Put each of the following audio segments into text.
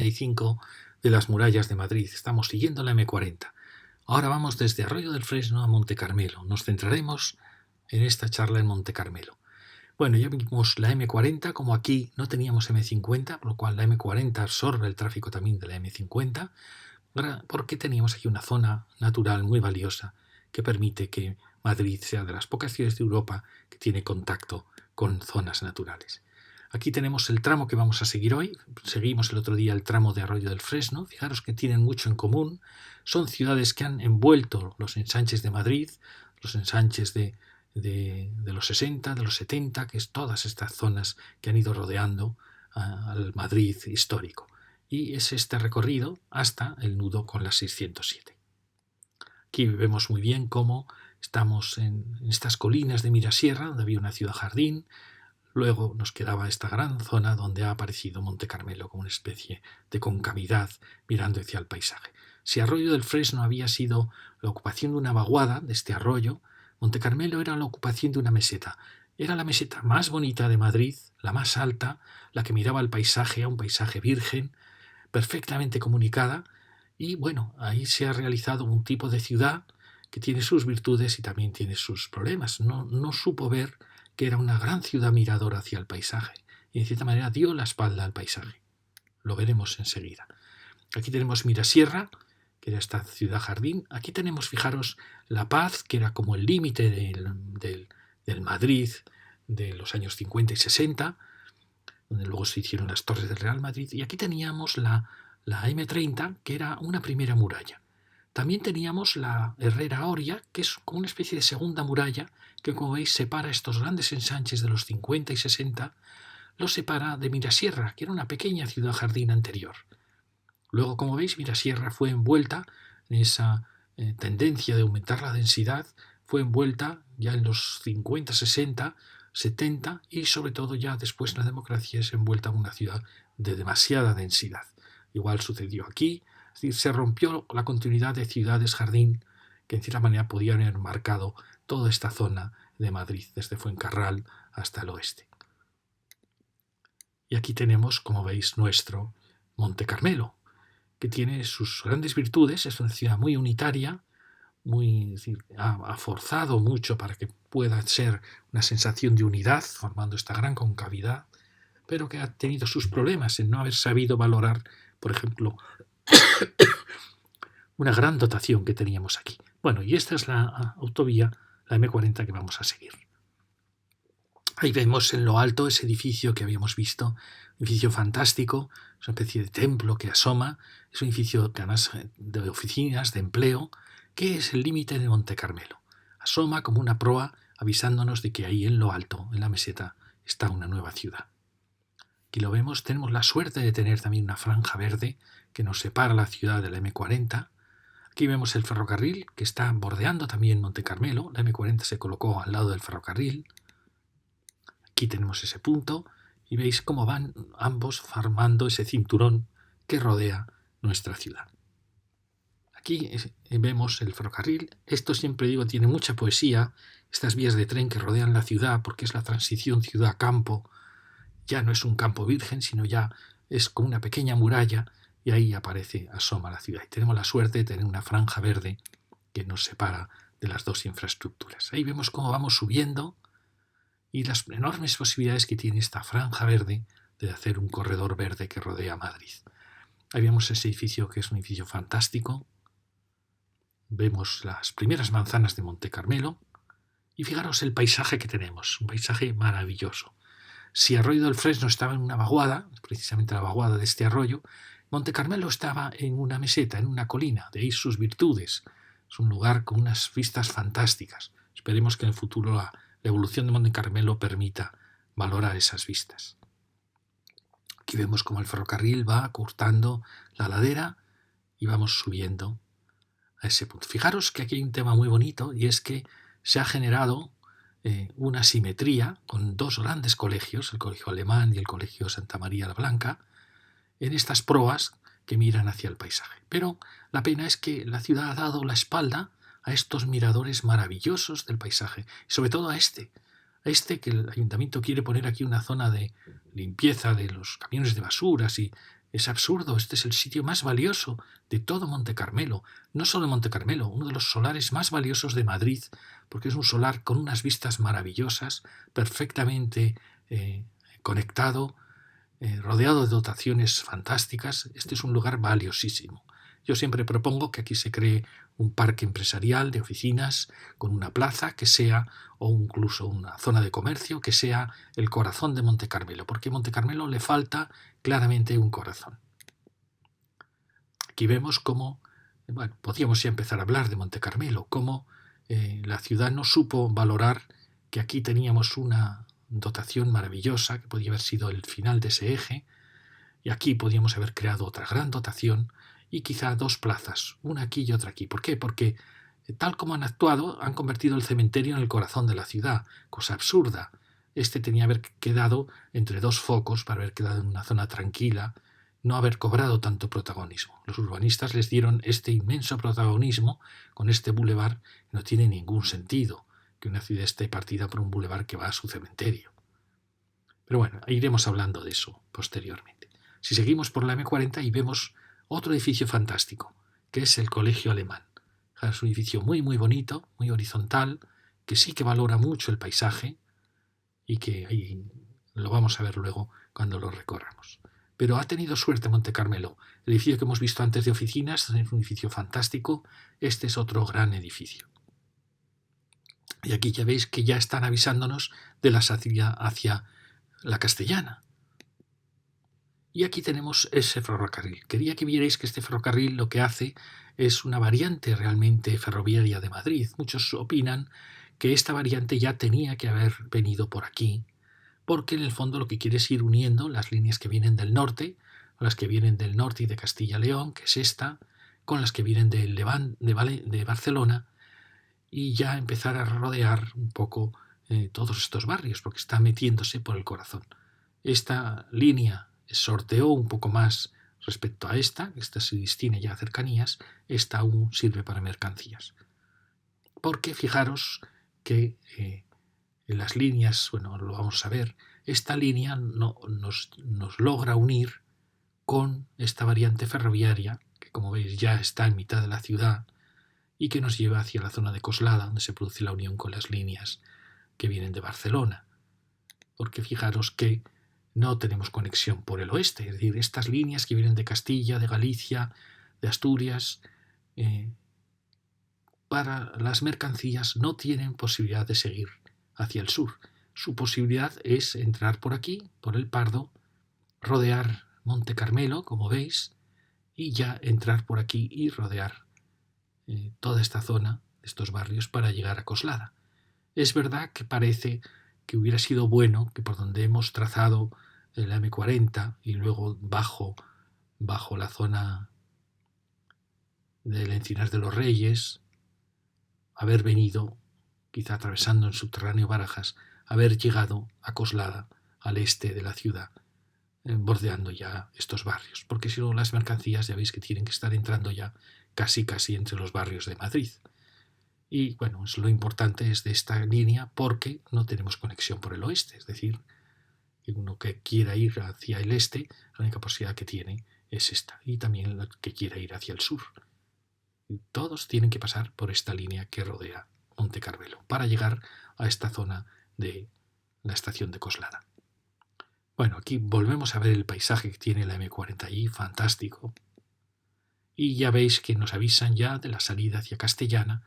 45 de las murallas de Madrid. Estamos siguiendo la M40. Ahora vamos desde Arroyo del Fresno a Monte Carmelo. Nos centraremos en esta charla en Monte Carmelo. Bueno, ya vimos la M40, como aquí no teníamos M50, por lo cual la M40 absorbe el tráfico también de la M50, porque teníamos aquí una zona natural muy valiosa que permite que Madrid sea de las pocas ciudades de Europa que tiene contacto con zonas naturales. Aquí tenemos el tramo que vamos a seguir hoy. Seguimos el otro día el tramo de Arroyo del Fresno. Fijaros que tienen mucho en común. Son ciudades que han envuelto los ensanches de Madrid, los ensanches de los 60, de los 70, que es todas estas zonas que han ido rodeando al Madrid histórico. Y es este recorrido hasta el nudo con la 607. Aquí vemos muy bien cómo estamos en estas colinas de Mirasierra, donde había una ciudad jardín. Luego nos quedaba esta gran zona donde ha aparecido Monte Carmelo como una especie de concavidad mirando hacia el paisaje. Si Arroyo del Fresno había sido la ocupación de una vaguada de este arroyo, Monte Carmelo era la ocupación de una meseta. Era la meseta más bonita de Madrid, la más alta, la que miraba al paisaje, a un paisaje virgen, perfectamente comunicada, y bueno, ahí se ha realizado un tipo de ciudad que tiene sus virtudes y también tiene sus problemas. No supo ver que era una gran ciudad miradora hacia el paisaje y de cierta manera dio la espalda al paisaje. Lo veremos enseguida. Aquí tenemos Mirasierra, que era esta ciudad jardín. Aquí tenemos, fijaros, La Paz, que era como el límite del Madrid de los años 50 y 60, donde luego se hicieron las torres del Real Madrid. Y aquí teníamos la M30, que era una primera muralla. También teníamos la Herrera Oria, que es como una especie de segunda muralla, que como veis separa estos grandes ensanches de los 50 y 60, los separa de Mirasierra, que era una pequeña ciudad jardín anterior. Luego, como veis, Mirasierra fue envuelta en esa tendencia de aumentar la densidad, fue envuelta ya en los 50, 60, 70 y sobre todo ya después la democracia es envuelta en una ciudad de demasiada densidad. Igual sucedió aquí, es decir, se rompió la continuidad de ciudades jardín que en cierta manera podían haber marcado toda esta zona de Madrid, desde Fuencarral hasta el oeste. Y aquí tenemos, como veis, nuestro Monte Carmelo, que tiene sus grandes virtudes, es una ciudad muy unitaria, ha forzado mucho para que pueda ser una sensación de unidad, formando esta gran concavidad, pero que ha tenido sus problemas en no haber sabido valorar, por ejemplo, una gran dotación que teníamos aquí. Bueno, y esta es la autovía, la M40 que vamos a seguir. Ahí vemos en lo alto ese edificio que habíamos visto, un edificio fantástico, es una especie de templo que asoma, es un edificio que además de oficinas, de empleo, que es el límite de Monte Carmelo. Asoma como una proa avisándonos de que ahí en lo alto, en la meseta, está una nueva ciudad. Aquí lo vemos, tenemos la suerte de tener también una franja verde que nos separa la ciudad de la M40. Aquí vemos el ferrocarril que está bordeando también Monte Carmelo, la M40 se colocó al lado del ferrocarril. Aquí tenemos ese punto y veis cómo van ambos formando ese cinturón que rodea nuestra ciudad. Aquí vemos el ferrocarril. Esto siempre digo, tiene mucha poesía, estas vías de tren que rodean la ciudad porque es la transición ciudad-campo. Ya no es un campo virgen, sino ya es como una pequeña muralla y ahí asoma la ciudad. Y tenemos la suerte de tener una franja verde que nos separa de las dos infraestructuras. Ahí vemos cómo vamos subiendo y las enormes posibilidades que tiene esta franja verde de hacer un corredor verde que rodea Madrid. Ahí vemos ese edificio que es un edificio fantástico. Vemos las primeras manzanas de Monte Carmelo y fijaros el paisaje que tenemos, un paisaje maravilloso. Si Arroyo del Fresno estaba en una vaguada, precisamente la vaguada de este arroyo, Monte Carmelo estaba en una meseta, en una colina, de ahí sus virtudes. Es un lugar con unas vistas fantásticas. Esperemos que en el futuro la evolución de Monte Carmelo permita valorar esas vistas. Aquí vemos cómo el ferrocarril va cortando la ladera y vamos subiendo a ese punto. Fijaros que aquí hay un tema muy bonito y es que se ha generado una simetría con dos grandes colegios, el Colegio Alemán y el Colegio Santa María la Blanca, en estas proas que miran hacia el paisaje. Pero la pena es que la ciudad ha dado la espalda a estos miradores maravillosos del paisaje, y sobre todo a este que el ayuntamiento quiere poner aquí una zona de limpieza de los camiones de basuras y Es absurdo, este es el sitio más valioso de todo Monte Carmelo. No solo Monte Carmelo, uno de los solares más valiosos de Madrid, porque es un solar con unas vistas maravillosas, perfectamente conectado, rodeado de dotaciones fantásticas. Este es un lugar valiosísimo. Yo siempre propongo que aquí se cree un parque empresarial de oficinas con una plaza que sea, o incluso una zona de comercio que sea el corazón de Monte Carmelo, porque a Monte Carmelo le falta claramente un corazón. Aquí vemos cómo, bueno, podríamos ya empezar a hablar de Monte Carmelo, cómo la ciudad no supo valorar que aquí teníamos una dotación maravillosa que podía haber sido el final de ese eje, y aquí podíamos haber creado otra gran dotación y quizá dos plazas, una aquí y otra aquí. ¿Por qué? Porque tal como han actuado, han convertido el cementerio en el corazón de la ciudad, cosa absurda. Este tenía que haber quedado entre dos focos para haber quedado en una zona tranquila, no haber cobrado tanto protagonismo. Los urbanistas les dieron este inmenso protagonismo con este bulevar. No tiene ningún sentido que una ciudad esté partida por un bulevar que va a su cementerio. Pero bueno, iremos hablando de eso posteriormente. Si seguimos por la M40 y vemos otro edificio fantástico, que es el Colegio Alemán. Es un edificio muy muy bonito, muy horizontal, que sí que valora mucho el paisaje y que ahí lo vamos a ver luego cuando lo recorramos. Pero ha tenido suerte Monte Carmelo. El edificio que hemos visto antes de oficinas es un edificio fantástico. Este es otro gran edificio. Y aquí ya veis que ya están avisándonos de la salida hacia la Castellana. Y aquí tenemos ese ferrocarril. Quería que vierais que este ferrocarril lo que hace es una variante realmente ferroviaria de Madrid. Muchos opinan que esta variante ya tenía que haber venido por aquí, porque en el fondo lo que quiere es ir uniendo las líneas que vienen del norte, con las que vienen del norte y de Castilla-León, que es esta, con las que vienen del Levante, de Barcelona, y ya empezar a rodear un poco todos estos barrios, porque está metiéndose por el corazón. Esta línea sorteó un poco más respecto a esta se destine ya a cercanías, esta aún sirve para mercancías. Porque fijaros que en las líneas, bueno, lo vamos a ver, esta línea nos logra unir con esta variante ferroviaria, que como veis ya está en mitad de la ciudad, y que nos lleva hacia la zona de Coslada, donde se produce la unión con las líneas que vienen de Barcelona. Porque fijaros que no tenemos conexión por el oeste, es decir, estas líneas que vienen de Castilla, de Galicia, de Asturias, para las mercancías no tienen posibilidad de seguir hacia el sur. Su posibilidad es entrar por aquí, por el Pardo, rodear Monte Carmelo, como veis, y ya entrar por aquí y rodear toda esta zona, estos barrios, para llegar a Coslada. Es verdad que parece que hubiera sido bueno que por donde hemos trazado la M40 y luego bajo la zona del Encinar de los Reyes, haber venido, quizá atravesando en subterráneo Barajas, haber llegado a Coslada, al este de la ciudad, bordeando ya estos barrios, porque si no las mercancías ya veis que tienen que estar entrando ya casi entre los barrios de Madrid. Y bueno, lo importante es de esta línea porque no tenemos conexión por el oeste, es decir, que uno que quiera ir hacia el este, la única posibilidad que tiene es esta, y también el que quiera ir hacia el sur. Y todos tienen que pasar por esta línea que rodea Monte Carmelo para llegar a esta zona de la estación de Coslada. Bueno, aquí volvemos a ver el paisaje que tiene la M40 allí, fantástico. Y ya veis que nos avisan ya de la salida hacia Castellana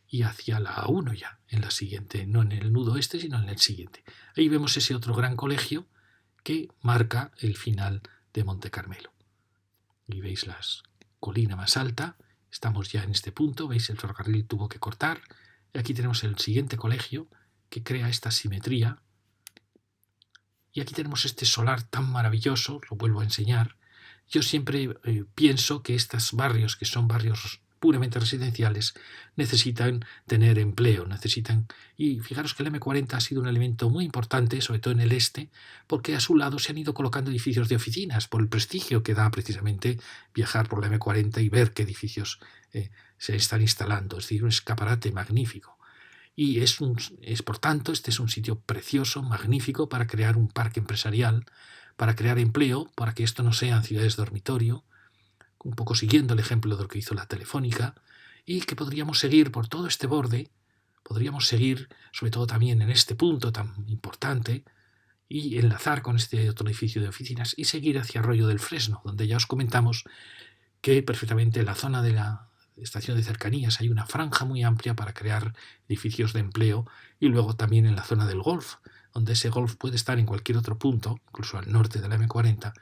y hacia la A1 ya, en la siguiente, no en el nudo este, sino en el siguiente. Ahí vemos ese otro gran colegio que marca el final de Monte Carmelo. Y veis la colina más alta, estamos ya en este punto, veis el ferrocarril tuvo que cortar, y aquí tenemos el siguiente colegio que crea esta simetría, y aquí tenemos este solar tan maravilloso, lo vuelvo a enseñar. Yo siempre pienso que estos barrios, que son barrios puramente residenciales, necesitan tener empleo, y fijaros que el M40 ha sido un elemento muy importante, sobre todo en el este, porque a su lado se han ido colocando edificios de oficinas, por el prestigio que da precisamente viajar por la M40 y ver qué edificios se están instalando, es decir, un escaparate magnífico. Y por tanto, este es un sitio precioso, magnífico, para crear un parque empresarial, para crear empleo, para que esto no sean ciudades dormitorio, un poco siguiendo el ejemplo de lo que hizo la Telefónica, y que podríamos seguir por todo este borde, podríamos seguir sobre todo también en este punto tan importante, y enlazar con este otro edificio de oficinas y seguir hacia Arroyo del Fresno, donde ya os comentamos que perfectamente en la zona de la estación de cercanías hay una franja muy amplia para crear edificios de empleo, y luego también en la zona del Golf, donde ese Golf puede estar en cualquier otro punto, incluso al norte de la M40,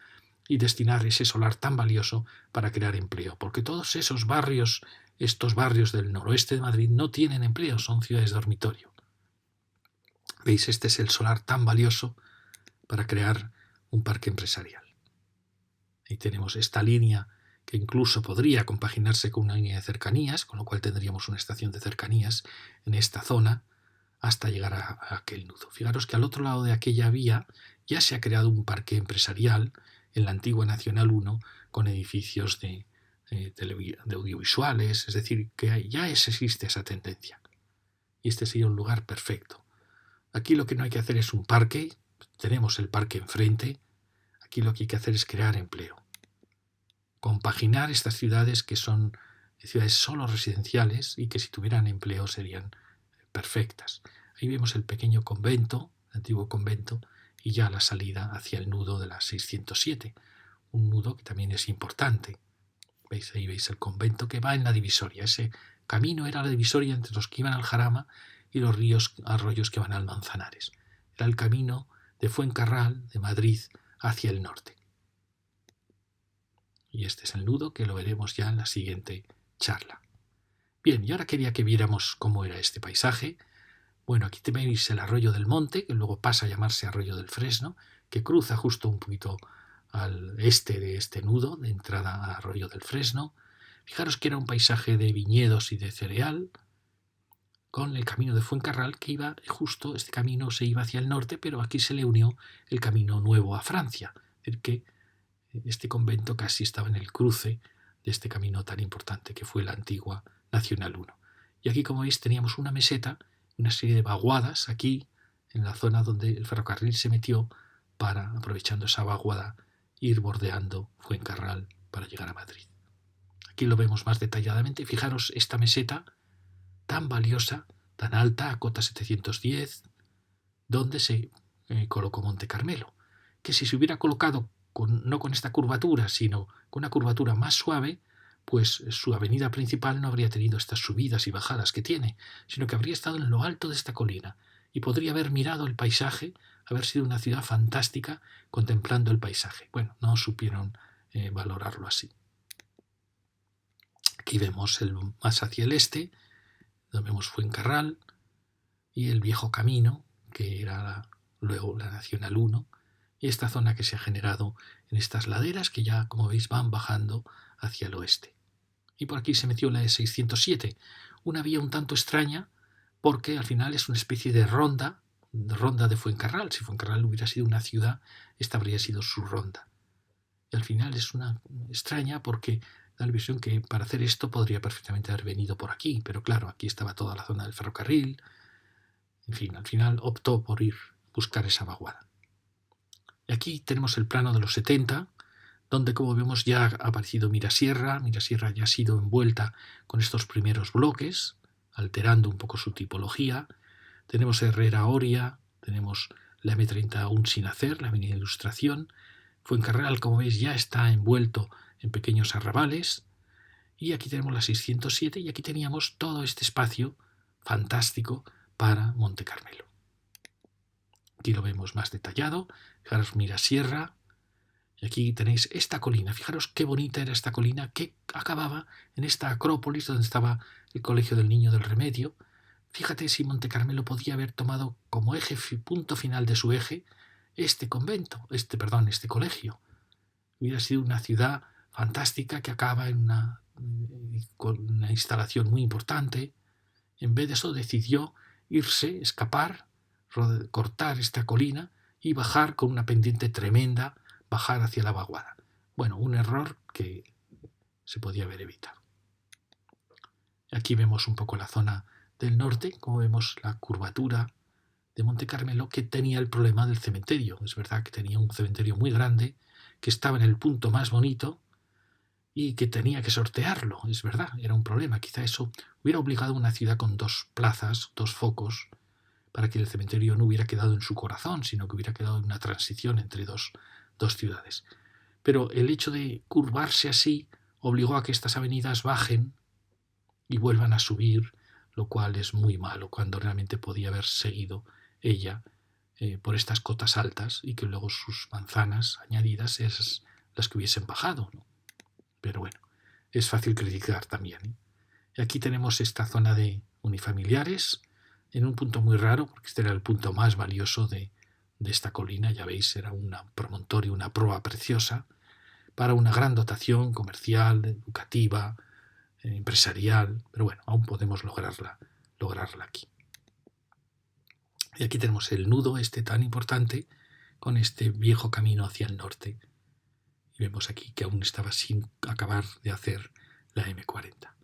y destinar ese solar tan valioso para crear empleo, porque todos esos barrios, estos barrios del noroeste de Madrid no tienen empleo, son ciudades dormitorio. ¿Veis? Este es el solar tan valioso para crear un parque empresarial. Ahí tenemos esta línea que incluso podría compaginarse con una línea de cercanías, con lo cual tendríamos una estación de cercanías en esta zona hasta llegar a aquel nudo. Fijaros que al otro lado de aquella vía ya se ha creado un parque empresarial en la antigua Nacional 1 con edificios de audiovisuales, es decir, que ya existe esa tendencia. Y este sería un lugar perfecto. Aquí lo que no hay que hacer es un parque, tenemos el parque enfrente, aquí lo que hay que hacer es crear empleo. Compaginar estas ciudades que son ciudades solo residenciales y que si tuvieran empleo serían perfectas. Ahí vemos el pequeño convento, el antiguo convento, y ya la salida hacia el nudo de la 607, un nudo que también es importante. ¿Veis? Ahí veis el convento que va en la divisoria. Ese camino era la divisoria entre los que iban al Jarama y los arroyos que van al Manzanares. Era el camino de Fuencarral, de Madrid, hacia el norte. Y este es el nudo que lo veremos ya en la siguiente charla. Bien, y ahora quería que viéramos cómo era este paisaje. Bueno, aquí tenéis el Arroyo del Monte, que luego pasa a llamarse Arroyo del Fresno, que cruza justo un poquito al este de este nudo, de entrada a Arroyo del Fresno. Fijaros que era un paisaje de viñedos y de cereal, con el camino de Fuencarral, que iba justo, este camino se iba hacia el norte, pero aquí se le unió el camino nuevo a Francia. Es decir, que este convento casi estaba en el cruce de este camino tan importante que fue la antigua Nacional 1. Y aquí, como veis, teníamos una meseta, una serie de vaguadas aquí, en la zona donde el ferrocarril se metió para, aprovechando esa vaguada, ir bordeando Fuencarral para llegar a Madrid. Aquí lo vemos más detalladamente. Fijaros esta meseta tan valiosa, tan alta, a cota 710, donde se colocó Monte Carmelo, que si se hubiera colocado no con esta curvatura, sino con una curvatura más suave, pues su avenida principal no habría tenido estas subidas y bajadas que tiene, sino que habría estado en lo alto de esta colina y podría haber mirado el paisaje, haber sido una ciudad fantástica contemplando el paisaje. Bueno, no supieron valorarlo así. Aquí vemos más hacia el este, donde vemos Fuencarral y el viejo camino, que era luego la Nacional 1, y esta zona que se ha generado en estas laderas que ya, como veis, van bajando hacia el oeste. Y por aquí se metió la E607, una vía un tanto extraña porque al final es una especie de ronda de Fuencarral. Si Fuencarral hubiera sido una ciudad, esta habría sido su ronda. Y al final es una extraña porque da la impresión que para hacer esto podría perfectamente haber venido por aquí, pero claro, aquí estaba toda la zona del ferrocarril. En fin, al final optó por buscar esa vaguada. Y aquí tenemos el plano de los 70, donde, como vemos, ya ha aparecido Mirasierra. Mirasierra ya ha sido envuelta con estos primeros bloques, alterando un poco su tipología. Tenemos Herrera Oria, tenemos la M30 aún sin hacer, la Avenida Ilustración. Fuencarral, como veis, ya está envuelto en pequeños arrabales. Y aquí tenemos la 607 y aquí teníamos todo este espacio fantástico para Monte Carmelo. Aquí lo vemos más detallado. Fijaros, Mirasierra. Y aquí tenéis esta colina. Fijaros qué bonita era esta colina que acababa en esta acrópolis donde estaba el Colegio del Niño del Remedio. Fíjate si Monte Carmelo podía haber tomado como punto final de su eje este convento, este colegio. Hubiera sido una ciudad fantástica que acaba con una instalación muy importante. En vez de eso decidió irse, escapar, cortar esta colina y bajar con una pendiente tremenda, bajar hacia la vaguada. Bueno, un error que se podía haber evitado. Aquí vemos un poco la zona del norte, como vemos la curvatura de Monte Carmelo que tenía el problema del cementerio. Es verdad que tenía un cementerio muy grande, que estaba en el punto más bonito y que tenía que sortearlo. Es verdad, era un problema. Quizá eso hubiera obligado a una ciudad con 2 plazas, 2 focos, para que el cementerio no hubiera quedado en su corazón, sino que hubiera quedado en una transición entre dos ciudades. Pero el hecho de curvarse así obligó a que estas avenidas bajen y vuelvan a subir, lo cual es muy malo, cuando realmente podía haber seguido ella por estas cotas altas y que luego sus manzanas añadidas esas las que hubiesen bajado, ¿no? Pero bueno, es fácil criticar también, ¿eh? Y aquí tenemos esta zona de unifamiliares, en un punto muy raro, porque este era el punto más valioso de esta colina, ya veis, era un promontorio, una proa preciosa, para una gran dotación comercial, educativa, empresarial, pero bueno, aún podemos lograrla aquí. Y aquí tenemos el nudo este tan importante con este viejo camino hacia el norte. Y vemos aquí que aún estaba sin acabar de hacer la M40.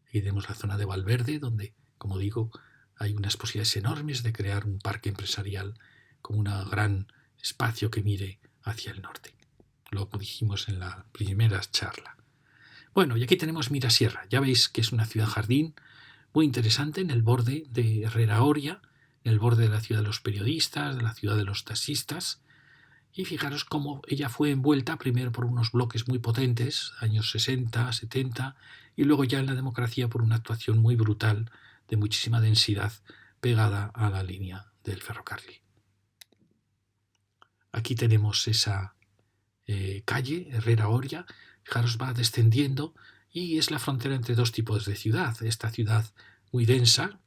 Aquí tenemos la zona de Valverde, donde, como digo, hay unas posibilidades enormes de crear un parque empresarial con un gran espacio que mire hacia el norte. Lo dijimos en la primera charla. Bueno, y aquí tenemos Mirasierra. Ya veis que es una ciudad jardín muy interesante en el borde de Herrera Oria, en el borde de la ciudad de los periodistas, de la ciudad de los taxistas. Y fijaros cómo ella fue envuelta primero por unos bloques muy potentes, años 60, 70, y luego ya en la democracia por una actuación muy brutal de muchísima densidad pegada a la línea del ferrocarril. Aquí tenemos esa calle, Herrera Oria, fijaros, va descendiendo y es la frontera entre 2 tipos de ciudad. Esta ciudad muy densa,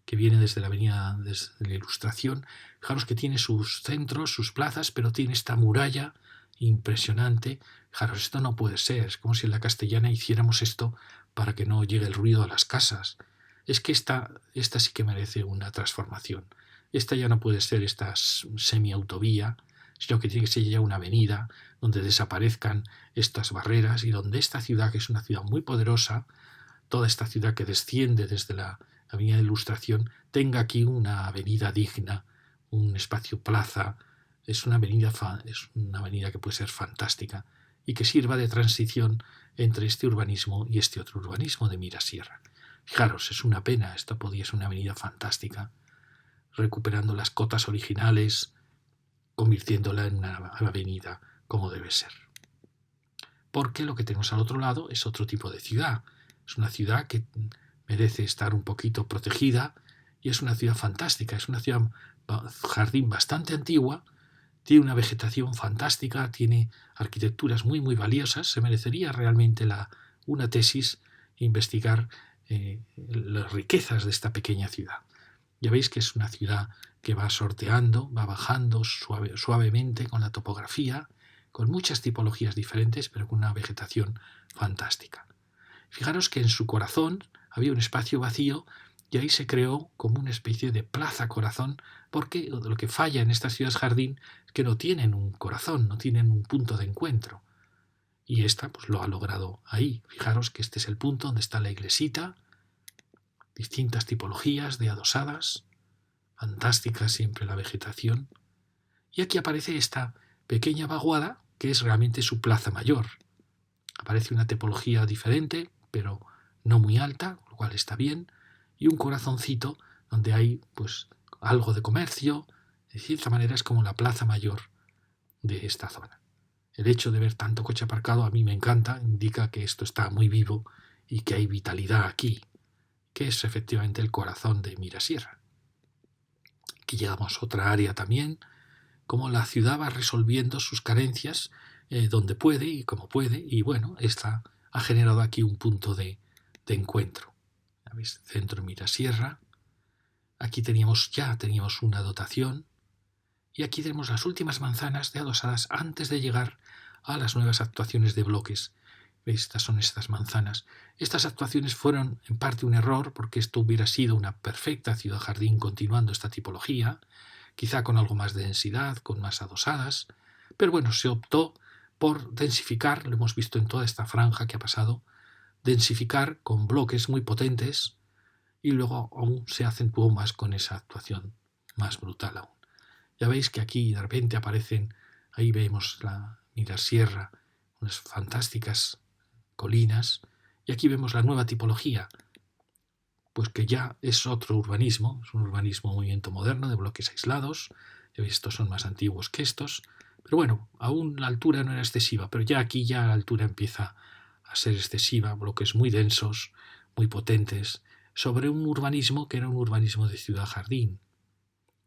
que viene desde la avenida desde la Ilustración, fijaros que tiene sus centros, sus plazas, pero tiene esta muralla impresionante. Fijaros, esto no puede ser, es como si en la Castellana hiciéramos esto para que no llegue el ruido a las casas. Es que esta sí que merece una transformación. Esta ya no puede ser esta semiautovía, sino que tiene que ser ya una avenida donde desaparezcan estas barreras y donde esta ciudad, que es una ciudad muy poderosa, toda esta ciudad que desciende desde la Avenida de Ilustración, tenga aquí una avenida digna, un espacio plaza. Es una avenida que puede ser fantástica y que sirva de transición entre este urbanismo y este otro urbanismo de Mirasierra. Fijaros, es una pena, esta podía ser una avenida fantástica, recuperando las cotas originales, convirtiéndola en una avenida como debe ser. Porque lo que tenemos al otro lado es otro tipo de ciudad. Es una ciudad que merece estar un poquito protegida y es una ciudad fantástica. Es una ciudad jardín bastante antigua, tiene una vegetación fantástica, tiene arquitecturas muy muy valiosas. Se merecería realmente una tesis e investigar las riquezas de esta pequeña ciudad. Ya veis que es una ciudad que va sorteando, va bajando suavemente con la topografía, con muchas tipologías diferentes, pero con una vegetación fantástica. Fijaros que en su corazón había un espacio vacío y ahí se creó como una especie de plaza corazón, porque lo que falla en estas ciudades jardín es que no tienen un corazón, no tienen un punto de encuentro. Y esta pues lo ha logrado ahí. Fijaros que este es el punto donde está la iglesita, distintas tipologías de adosadas, fantástica siempre la vegetación. Y aquí aparece esta pequeña vaguada que es realmente su plaza mayor. Aparece una tipología diferente, pero no muy alta, lo cual está bien, y un corazoncito donde hay pues algo de comercio. De cierta manera es como la plaza mayor de esta zona. El hecho de ver tanto coche aparcado a mí me encanta, indica que esto está muy vivo y que hay vitalidad aquí, que es efectivamente el corazón de Mirasierra. Aquí llegamos a otra área también, como la ciudad va resolviendo sus carencias donde puede y como puede, y bueno, esta ha generado aquí un punto de encuentro. ¿Veis? Centro Mirasierra. Aquí teníamos una dotación y aquí tenemos las últimas manzanas de adosadas antes de llegar a las nuevas actuaciones de bloques. ¿Veis? Estas son estas manzanas. Estas actuaciones fueron en parte un error porque esto hubiera sido una perfecta ciudad jardín continuando esta tipología, quizá con algo más de densidad, con más adosadas, pero bueno, se optó por densificar, lo hemos visto en toda esta franja que ha pasado, densificar con bloques muy potentes y luego aún se acentuó más con esa actuación más brutal aún. Ya veis que aquí de repente aparecen, ahí vemos la Mirasierra, unas fantásticas colinas, y aquí vemos la nueva tipología, pues que ya es otro urbanismo, es un urbanismo movimiento moderno de bloques aislados. Estos son más antiguos que estos, pero bueno, aún la altura no era excesiva, pero ya aquí ya la altura empieza a ser excesiva, bloques muy densos, muy potentes, sobre un urbanismo que era un urbanismo de ciudad-jardín.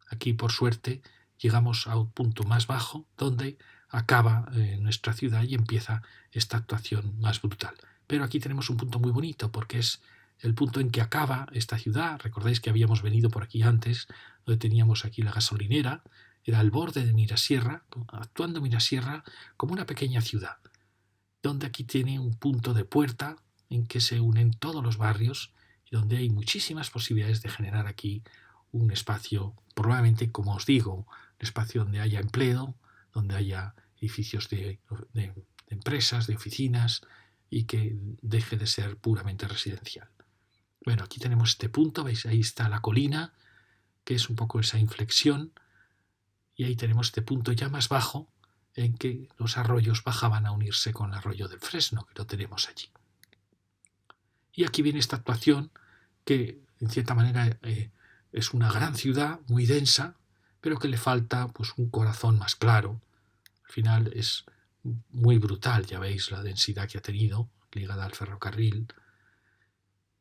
Aquí, por suerte, llegamos a un punto más bajo donde acaba nuestra ciudad y empieza esta actuación más brutal. Pero aquí tenemos un punto muy bonito porque es el punto en que acaba esta ciudad. Recordáis que habíamos venido por aquí antes, donde teníamos aquí la gasolinera, era el borde de Mirasierra, actuando Mirasierra como una pequeña ciudad, donde aquí tiene un punto de puerta en que se unen todos los barrios y donde hay muchísimas posibilidades de generar aquí un espacio, probablemente, como os digo, un espacio donde haya empleo, donde haya edificios de empresas, de oficinas, y que deje de ser puramente residencial. Bueno, aquí tenemos este punto, veis, ahí está la colina, que es un poco esa inflexión, y ahí tenemos este punto ya más bajo, en que los arroyos bajaban a unirse con el arroyo del Fresno, que lo tenemos allí. Y aquí viene esta actuación que, en cierta manera, es una gran ciudad, muy densa, pero que le falta pues, un corazón más claro. Al final es muy brutal, ya veis la densidad que ha tenido, ligada al ferrocarril.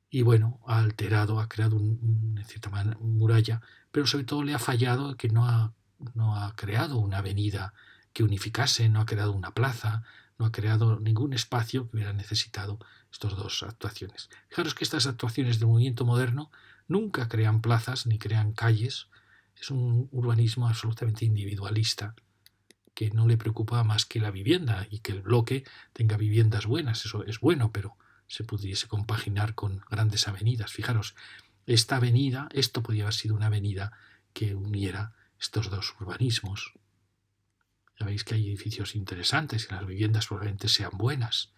Y bueno, ha alterado, ha creado en cierta manera, una muralla, pero sobre todo le ha fallado que no ha creado una avenida que unificase, no ha creado una plaza, no ha creado ningún espacio que hubiera necesitado estas dos actuaciones. Fijaros que estas actuaciones del movimiento moderno nunca crean plazas ni crean calles. Es un urbanismo absolutamente individualista que no le preocupa más que la vivienda y que el bloque tenga viviendas buenas. Eso es bueno, pero se pudiese compaginar con grandes avenidas. Fijaros, esta avenida, esto podría haber sido una avenida que uniera estos dos urbanismos. Ya veis que hay edificios interesantes y las viviendas probablemente sean buenas,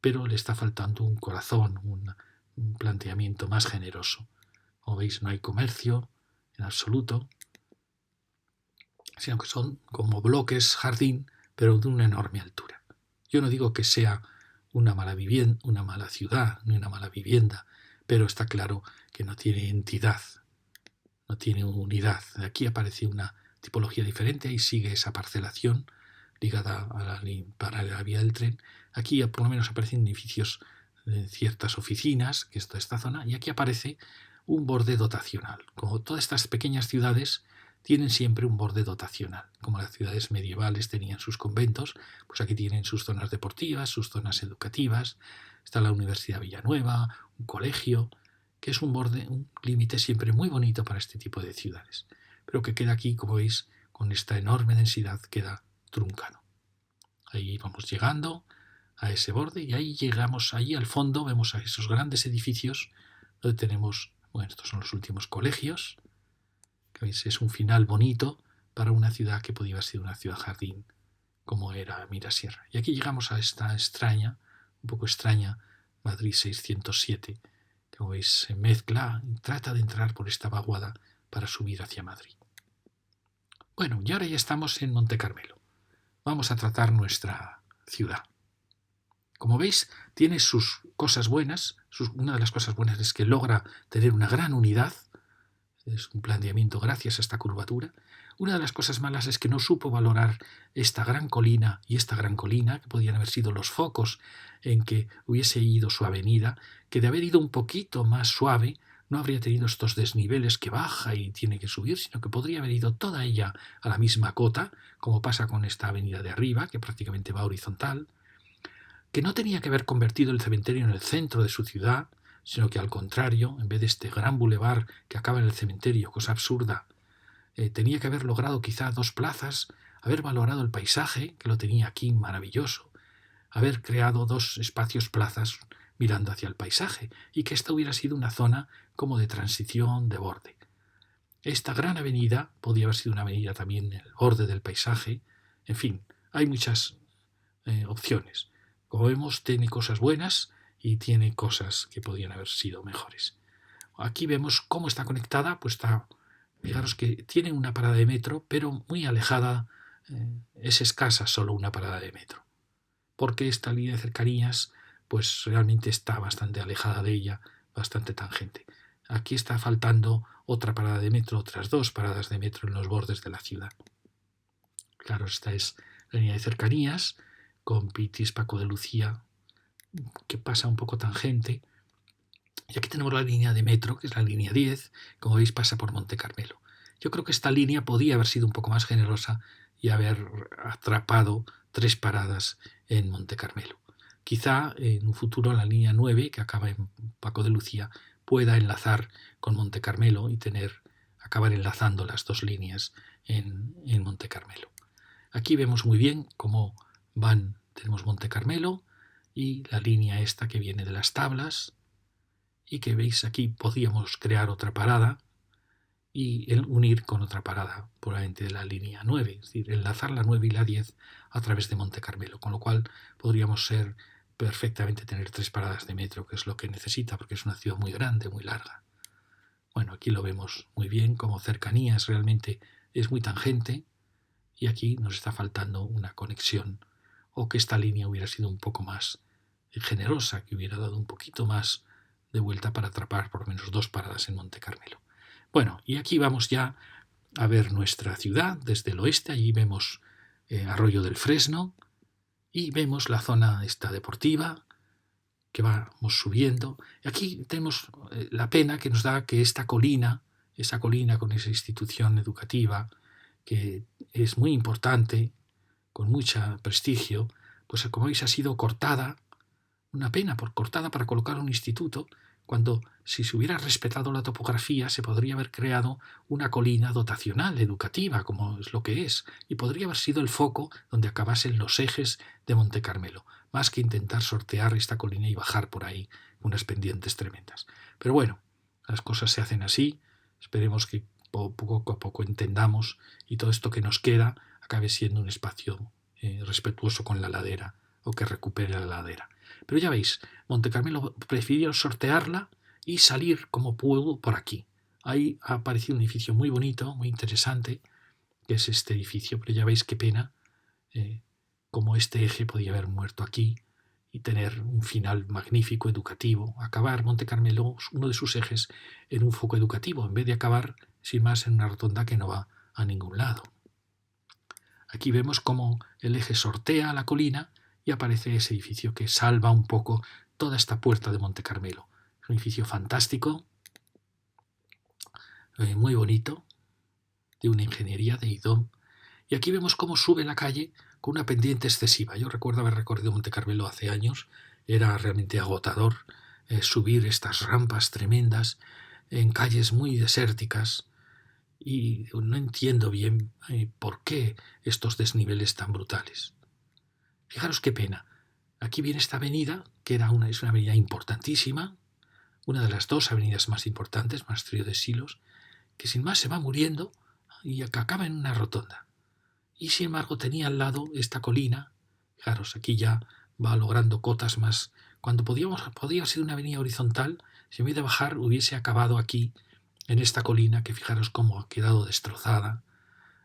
pero le está faltando un corazón, un planteamiento más generoso. Como veis, no hay comercio en absoluto, sino que son como bloques jardín, pero de una enorme altura. Yo no digo que sea una mala ciudad, ni una mala vivienda, pero está claro que no tiene entidad, no tiene unidad. Aquí aparece una tipología diferente, ahí sigue esa parcelación ligada a la vía del tren. Aquí por lo menos aparecen edificios de ciertas oficinas, que es toda esta zona, y aquí aparece un borde dotacional. Como todas estas pequeñas ciudades tienen siempre un borde dotacional. Como las ciudades medievales tenían sus conventos, pues aquí tienen sus zonas deportivas, sus zonas educativas. Está la Universidad Villanueva, un colegio, que es un borde, un límite siempre muy bonito para este tipo de ciudades. Pero que queda aquí, como veis, con esta enorme densidad, queda truncado. Ahí vamos llegando a ese borde y ahí llegamos, ahí al fondo vemos a esos grandes edificios donde tenemos, bueno, estos son los últimos colegios, que veis, es un final bonito para una ciudad que podía haber sido una ciudad jardín, como era Mirasierra. Y aquí llegamos a esta extraña, un poco extraña, Madrid 607, que como veis se mezcla y trata de entrar por esta vaguada para subir hacia Madrid. Bueno, y ahora ya estamos en Monte Carmelo. Vamos a tratar nuestra ciudad. Como veis, tiene sus cosas buenas. Una de las cosas buenas es que logra tener una gran unidad. Es un planteamiento gracias a esta curvatura. Una de las cosas malas es que no supo valorar esta gran colina y esta gran colina, que podían haber sido los focos en que hubiese ido su avenida, que de haber ido un poquito más suave no habría tenido estos desniveles que baja y tiene que subir, sino que podría haber ido toda ella a la misma cota, como pasa con esta avenida de arriba, que prácticamente va horizontal, que no tenía que haber convertido el cementerio en el centro de su ciudad, sino que al contrario, en vez de este gran bulevar que acaba en el cementerio, cosa absurda, tenía que haber logrado quizá dos plazas, haber valorado el paisaje, que lo tenía aquí maravilloso, haber creado dos espacios plazas mirando hacia el paisaje, y que esta hubiera sido una zona como de transición, de borde. Esta gran avenida podía haber sido una avenida también en el borde del paisaje. En fin, hay muchas opciones. Como vemos, tiene cosas buenas y tiene cosas que podían haber sido mejores. Aquí vemos cómo está conectada, pues está Fijaros que tiene una parada de metro, pero muy alejada, es escasa solo una parada de metro, porque esta línea de cercanías pues realmente está bastante alejada de ella, bastante tangente. Aquí está faltando otra parada de metro, otras 2 paradas de metro en los bordes de la ciudad. Claro, esta es la línea de cercanías con Pitis, Paco de Lucía, que pasa un poco tangente. Y aquí tenemos la línea de metro, que es la línea 10, como veis pasa por Monte Carmelo. Yo creo que esta línea podía haber sido un poco más generosa y haber atrapado 3 paradas en Monte Carmelo. Quizá en un futuro la línea 9, que acaba en Paco de Lucía, pueda enlazar con Monte Carmelo y acabar enlazando las 2 líneas en Monte Carmelo. Aquí vemos muy bien cómo tenemos Monte Carmelo y la línea esta que viene de las tablas, y que veis aquí podíamos crear otra parada y unir con otra parada probablemente de la línea 9, es decir, enlazar la 9 y la 10 a través de Monte Carmelo, con lo cual podríamos perfectamente tener 3 paradas de metro, que es lo que necesita, porque es una ciudad muy grande, muy larga. Bueno, aquí lo vemos muy bien, como cercanías realmente es muy tangente, y aquí nos está faltando una conexión, o que esta línea hubiera sido un poco más generosa, que hubiera dado un poquito más de vuelta para atrapar por lo menos 2 paradas en Monte Carmelo. Bueno, y aquí vamos ya a ver nuestra ciudad desde el oeste. Allí vemos Arroyo del Fresno y vemos la zona esta deportiva que vamos subiendo. Y aquí tenemos la pena que nos da que esa colina con esa institución educativa que es muy importante, con mucho prestigio, pues como veis ha sido cortada. Una pena cortada para colocar un instituto, cuando si se hubiera respetado la topografía se podría haber creado una colina dotacional educativa, como es lo que es, y podría haber sido el foco donde acabasen los ejes de Monte Carmelo, más que intentar sortear esta colina y bajar por ahí unas pendientes tremendas. Pero bueno, las cosas se hacen así, esperemos que poco a poco entendamos y todo esto que nos queda acabe siendo un espacio respetuoso con la ladera, o que recupere la ladera. Pero ya veis, Monte Carmelo prefirió sortearla y salir como pudo por aquí. Ahí ha aparecido un edificio muy bonito, muy interesante, que es este edificio, pero ya veis qué pena, como este eje podía haber muerto aquí y tener un final magnífico, educativo, acabar Monte Carmelo, uno de sus ejes, en un foco educativo, en vez de acabar sin más en una rotonda que no va a ningún lado. Aquí vemos cómo el eje sortea la colina y aparece ese edificio que salva un poco toda esta puerta de Monte Carmelo. Es un edificio fantástico, muy bonito, de una ingeniería de IDOM. Y aquí vemos cómo sube la calle con una pendiente excesiva. Yo recuerdo haber recorrido Monte Carmelo hace años, era realmente agotador subir estas rampas tremendas en calles muy desérticas, y no entiendo bien por qué estos desniveles tan brutales. Fijaros qué pena. Aquí viene esta avenida, que es una avenida importantísima, una de las 2 avenidas más importantes, Monasterio de Silos, que sin más se va muriendo y que acaba en una rotonda. Y sin embargo tenía al lado esta colina. Fijaros, aquí ya va logrando cotas más. Cuando podía haber sido una avenida horizontal, si en vez de bajar hubiese acabado aquí, en esta colina, que fijaros cómo ha quedado destrozada,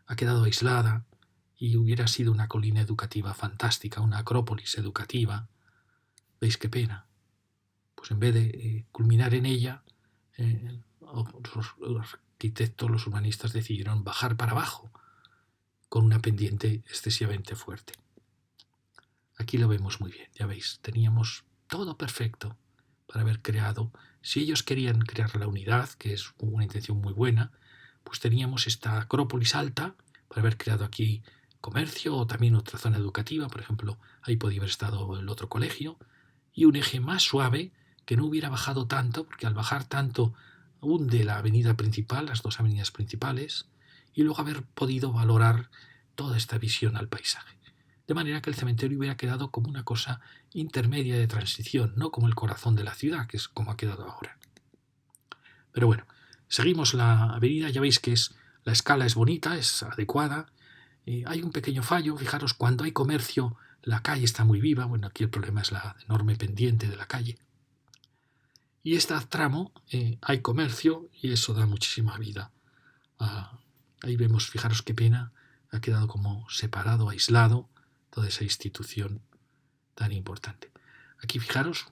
ha quedado aislada, y hubiera sido una colina educativa fantástica, una acrópolis educativa. ¿Veis qué pena? Pues en vez de culminar en ella, los arquitectos, los urbanistas decidieron bajar para abajo, con una pendiente excesivamente fuerte. Aquí lo vemos muy bien, ya veis, teníamos todo perfecto para haber creado. Si ellos querían crear la unidad, que es una intención muy buena, pues teníamos esta acrópolis alta para haber creado aquí comercio, o también otra zona educativa, por ejemplo, ahí podía haber estado el otro colegio, y un eje más suave que no hubiera bajado tanto, porque al bajar tanto hunde la avenida principal, las 2 avenidas principales, y luego haber podido valorar toda esta visión al paisaje. De manera que el cementerio hubiera quedado como una cosa intermedia de transición, no como el corazón de la ciudad, que es como ha quedado ahora. Pero bueno, seguimos la avenida, ya veis que la escala es bonita, es adecuada. Hay un pequeño fallo, fijaros, cuando hay comercio la calle está muy viva. Bueno, aquí el problema es la enorme pendiente de la calle. Y este tramo hay comercio y eso da muchísima vida Ahí vemos, fijaros qué pena, ha quedado como separado, aislado, toda esa institución tan importante. Aquí fijaros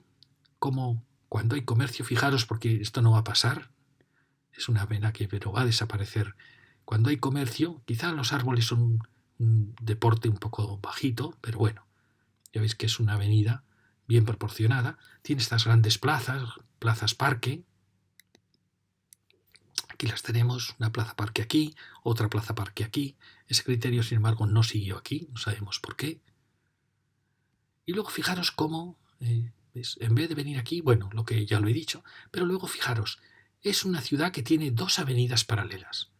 cómo cuando hay comercio, fijaros porque esto no va a pasar, es una pena que pero va a desaparecer. Cuando hay comercio, quizá los árboles son un deporte un poco bajito, pero bueno, ya veis que es una avenida bien proporcionada, tiene estas grandes plazas, plazas parque. Aquí las tenemos, una plaza parque aquí, otra plaza parque aquí. Ese criterio, sin embargo, no siguió aquí, no sabemos por qué. Y luego fijaros cómo, en vez de venir aquí, bueno, lo que ya lo he dicho, pero luego fijaros, es una ciudad que tiene dos avenidas paralelas.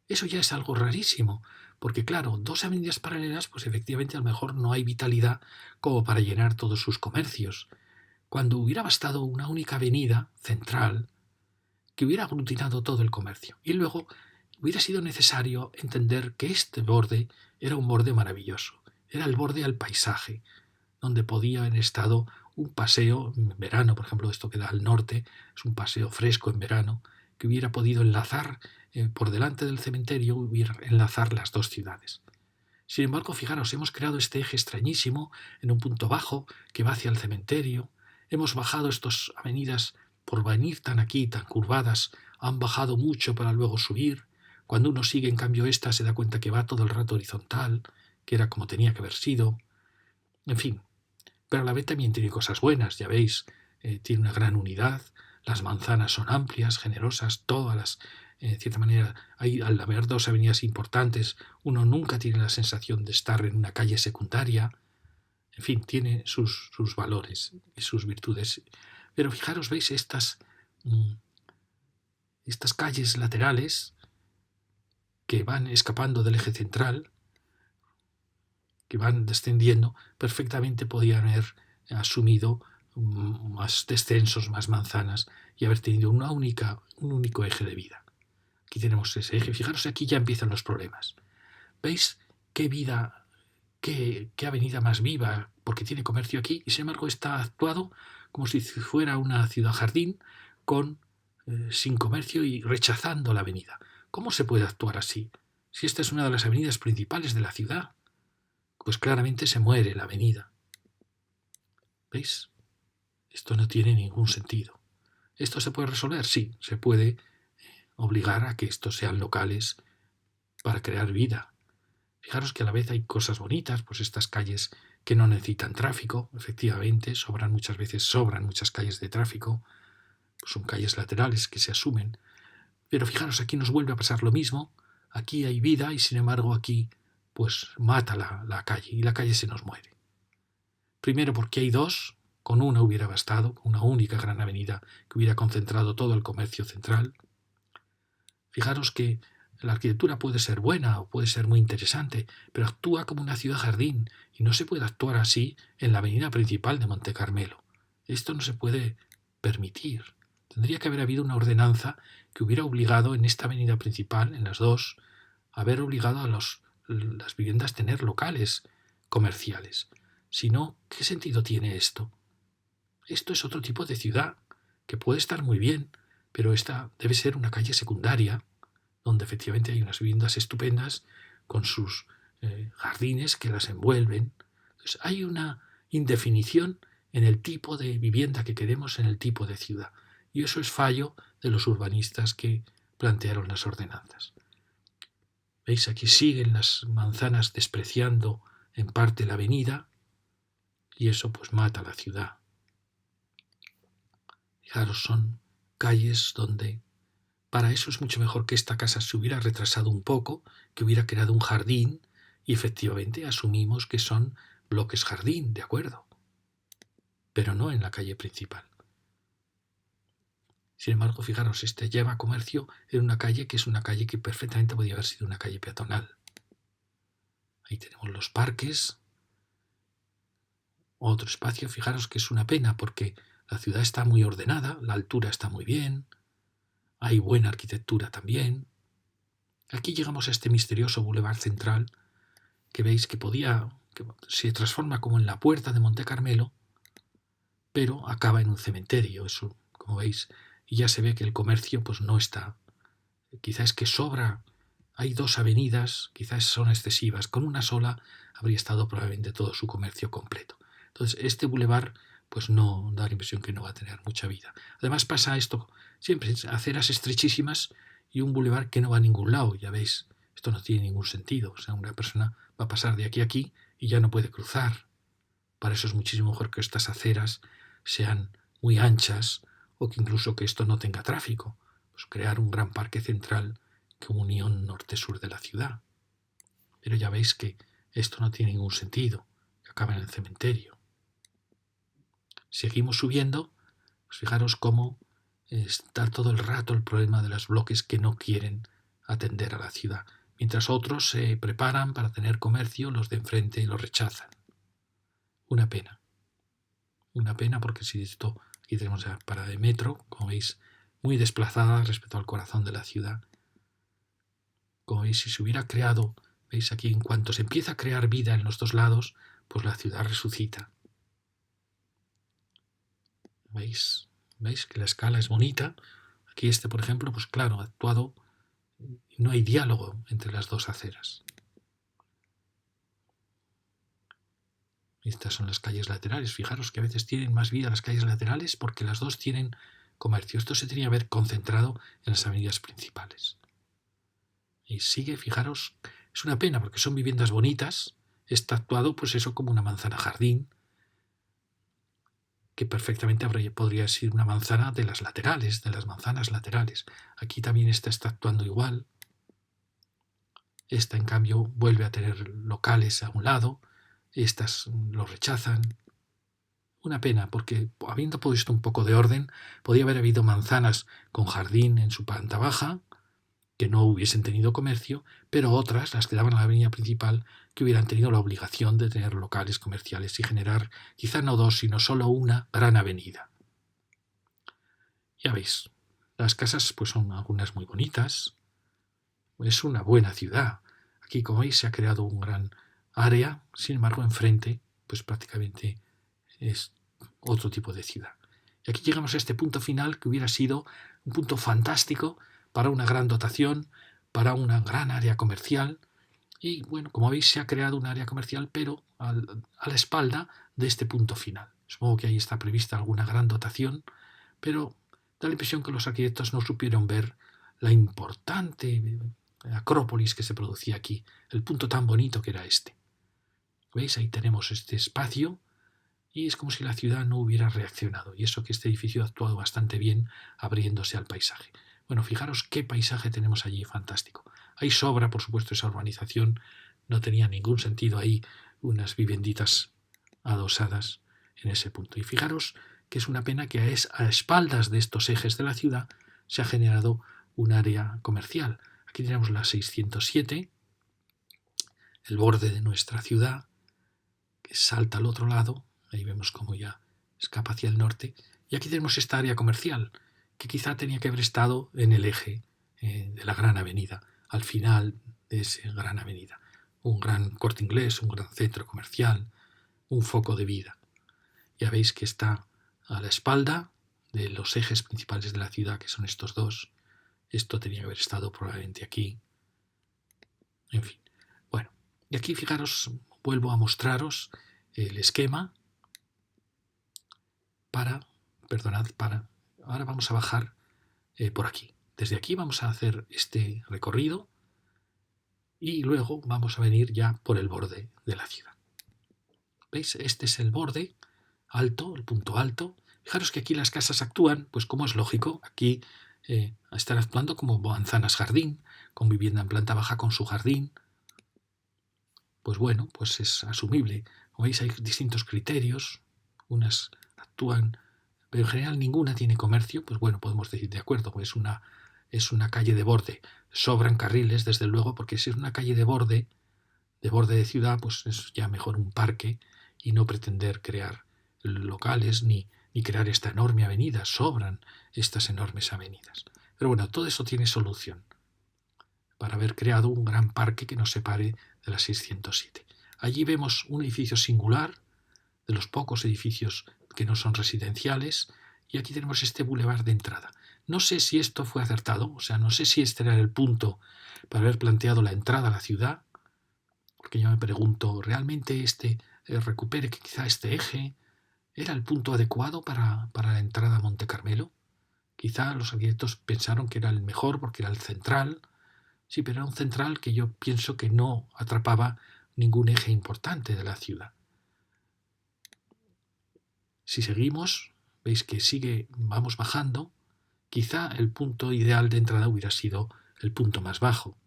Eso ya es algo rarísimo, porque claro, dos avenidas paralelas, pues efectivamente a lo mejor no hay vitalidad como para llenar todos sus comercios. Cuando hubiera bastado una única avenida central, que hubiera aglutinado todo el comercio. Y luego hubiera sido necesario entender que este borde era un borde maravilloso, era el borde al paisaje, donde podía haber estado un paseo en verano, por ejemplo, esto que da al norte, es un paseo fresco en verano, que hubiera podido enlazar por delante del cementerio, hubiera enlazar las dos ciudades. Sin embargo, fijaros, hemos creado este eje extrañísimo en un punto bajo que va hacia el cementerio, hemos bajado estas avenidas por venir tan aquí, tan curvadas, han bajado mucho para luego subir. Cuando uno sigue, en cambio, esta se da cuenta que va todo el rato horizontal, que era como tenía que haber sido. En fin, pero a la vez también tiene cosas buenas, ya veis, tiene una gran unidad, las manzanas son amplias, generosas, todas las, de cierta manera, al haber dos avenidas importantes, uno nunca tiene la sensación de estar en una calle secundaria, en fin, tiene sus valores y sus virtudes. Pero fijaros, veis estas calles laterales que van escapando del eje central, que van descendiendo, perfectamente podían haber asumido más descensos, más manzanas y haber tenido un único eje de vida. Aquí tenemos ese eje. Fijaros, aquí ya empiezan los problemas. ¿Veis qué vida, qué avenida más viva? Porque tiene comercio aquí y sin embargo está actuado como si fuera una ciudad jardín sin comercio y rechazando la avenida. ¿Cómo se puede actuar así? Si esta es una de las avenidas principales de la ciudad, pues claramente se muere la avenida. ¿Veis? Esto no tiene ningún sentido. ¿Esto se puede resolver? Sí, se puede obligar a que estos sean locales para crear vida. Fijaros que a la vez hay cosas bonitas, pues estas calles que no necesitan tráfico, efectivamente, muchas veces sobran muchas calles de tráfico, pues son calles laterales que se asumen. Pero fijaros, aquí nos vuelve a pasar lo mismo, aquí hay vida y sin embargo aquí pues mata la calle y la calle se nos muere. Primero porque hay dos, con una hubiera bastado, una única gran avenida que hubiera concentrado todo el comercio central. Fijaros que la arquitectura puede ser buena o puede ser muy interesante, pero actúa como una ciudad jardín y no se puede actuar así en la avenida principal de Monte Carmelo. Esto no se puede permitir. Tendría que haber habido una ordenanza que hubiera obligado en esta avenida principal, en las dos, haber obligado a las viviendas a tener locales comerciales. Si no, ¿qué sentido tiene esto? Esto es otro tipo de ciudad, que puede estar muy bien, pero esta debe ser una calle secundaria, donde efectivamente hay unas viviendas estupendas con sus jardines que las envuelven. Entonces, hay una indefinición en el tipo de vivienda que queremos, en el tipo de ciudad. Y eso es fallo de los urbanistas que plantearon las ordenanzas. ¿Veis? Aquí siguen las manzanas despreciando en parte la avenida y eso pues mata la ciudad. Fijaros, son calles donde para eso es mucho mejor que esta casa se hubiera retrasado un poco, que hubiera creado un jardín y efectivamente asumimos que son bloques jardín, ¿de acuerdo? Pero no en la calle principal. Sin embargo, fijaros, este lleva comercio en una calle que es una calle que perfectamente podía haber sido una calle peatonal. Ahí tenemos los parques. Otro espacio, fijaros que es una pena porque la ciudad está muy ordenada, la altura está muy bien, hay buena arquitectura también. Aquí llegamos a este misterioso bulevar central que veis que se transforma como en la puerta de Monte Carmelo, pero acaba en un cementerio, como veis, y ya se ve que el comercio pues no está. Quizás es que sobra hay 2 avenidas, quizás son excesivas, con una sola habría estado probablemente todo su comercio completo. Entonces, este bulevar pues no da la impresión que no va a tener mucha vida. Además pasa esto, siempre aceras estrechísimas y un bulevar que no va a ningún lado, ya veis, esto no tiene ningún sentido. O sea, una persona va a pasar de aquí a aquí y ya no puede cruzar. Para eso es muchísimo mejor que estas aceras sean muy anchas o que incluso que esto no tenga tráfico. Pues crear un gran parque central como unión norte-sur de la ciudad. Pero ya veis que esto no tiene ningún sentido, que acaba en el cementerio. Seguimos subiendo, pues fijaros cómo está todo el rato el problema de los bloques que no quieren atender a la ciudad. Mientras otros se preparan para tener comercio, los de enfrente lo rechazan. Una pena. Una pena porque si esto, aquí tenemos la parada de metro, como veis, muy desplazada respecto al corazón de la ciudad. Como veis, si se hubiera creado, veis aquí, en cuanto se empieza a crear vida en los 2 lados, pues la ciudad resucita. ¿Veis? ¿Veis que la escala es bonita? Aquí por ejemplo, pues claro, ha actuado, no hay diálogo entre las 2 aceras. Estas son las calles laterales. Fijaros que a veces tienen más vida las calles laterales porque las 2 tienen comercio. Esto se tenía que haber concentrado en las avenidas principales. Y sigue, fijaros, es una pena porque son viviendas bonitas. Está actuado pues eso como una manzana jardín, que perfectamente podría ser una manzana de las laterales, de las manzanas laterales. Aquí también esta está actuando igual. Esta, en cambio, vuelve a tener locales a un lado. Estas lo rechazan. Una pena, porque habiendo puesto un poco de orden, podía haber habido manzanas con jardín en su planta baja, que no hubiesen tenido comercio, pero otras, las que daban a la avenida principal, que hubieran tenido la obligación de tener locales comerciales y generar, quizá no 2, sino solo una gran avenida. Ya veis, las casas pues son algunas muy bonitas. Es una buena ciudad. Aquí, como veis, se ha creado un gran área, sin embargo, enfrente, pues prácticamente es otro tipo de ciudad. Y aquí llegamos a este punto final que hubiera sido un punto fantástico para una gran dotación, para una gran área comercial. Y bueno, como veis, se ha creado un área comercial, pero a la espalda de este punto final. Supongo que ahí está prevista alguna gran dotación, pero da la impresión que los arquitectos no supieron ver la importante acrópolis que se producía aquí, el punto tan bonito que era este. ¿Veis? Ahí tenemos este espacio y es como si la ciudad no hubiera reaccionado. Y eso que este edificio ha actuado bastante bien abriéndose al paisaje. Bueno, fijaros qué paisaje tenemos allí, fantástico. Ahí sobra, por supuesto, esa urbanización. No tenía ningún sentido ahí unas vivienditas adosadas en ese punto. Y fijaros que es una pena que a espaldas de estos ejes de la ciudad se ha generado un área comercial. Aquí tenemos la 607, el borde de nuestra ciudad, que salta al otro lado. Ahí vemos cómo ya escapa hacia el norte. Y aquí tenemos esta área comercial, que quizá tenía que haber estado en el eje de la Gran Avenida, al final de esa Gran Avenida. Un gran Corte Inglés, un gran centro comercial, un foco de vida. Ya veis que está a la espalda de los ejes principales de la ciudad, que son estos 2. Esto tenía que haber estado probablemente aquí. En fin. Bueno, y aquí fijaros, vuelvo a mostraros el esquema ahora vamos a bajar por aquí. Desde aquí vamos a hacer este recorrido y luego vamos a venir ya por el borde de la ciudad. ¿Veis? Este es el borde alto, el punto alto. Fijaros que aquí las casas actúan, pues como es lógico, aquí están actuando como manzanas jardín, con vivienda en planta baja con su jardín. Pues bueno, pues es asumible. Como veis, hay distintos criterios. Unas actúan, pero en general ninguna tiene comercio. Pues bueno, podemos decir, de acuerdo, pues es una calle de borde. Sobran carriles, desde luego, porque si es una calle de borde de ciudad, pues es ya mejor un parque y no pretender crear locales ni crear esta enorme avenida. Sobran estas enormes avenidas. Pero bueno, todo eso tiene solución para haber creado un gran parque que nos separe de la 607. Allí vemos un edificio singular, de los pocos edificios que no son residenciales, y aquí tenemos este bulevar de entrada. No sé si esto fue acertado, o sea, no sé si este era el punto para haber planteado la entrada a la ciudad, porque yo me pregunto, ¿realmente recupere que quizá este eje era el punto adecuado para la entrada a Monte Carmelo? Quizá los arquitectos pensaron que era el mejor porque era el central, sí, pero era un central que yo pienso que no atrapaba ningún eje importante de la ciudad. Si seguimos, veis que vamos bajando, quizá el punto ideal de entrada hubiera sido el punto más bajo.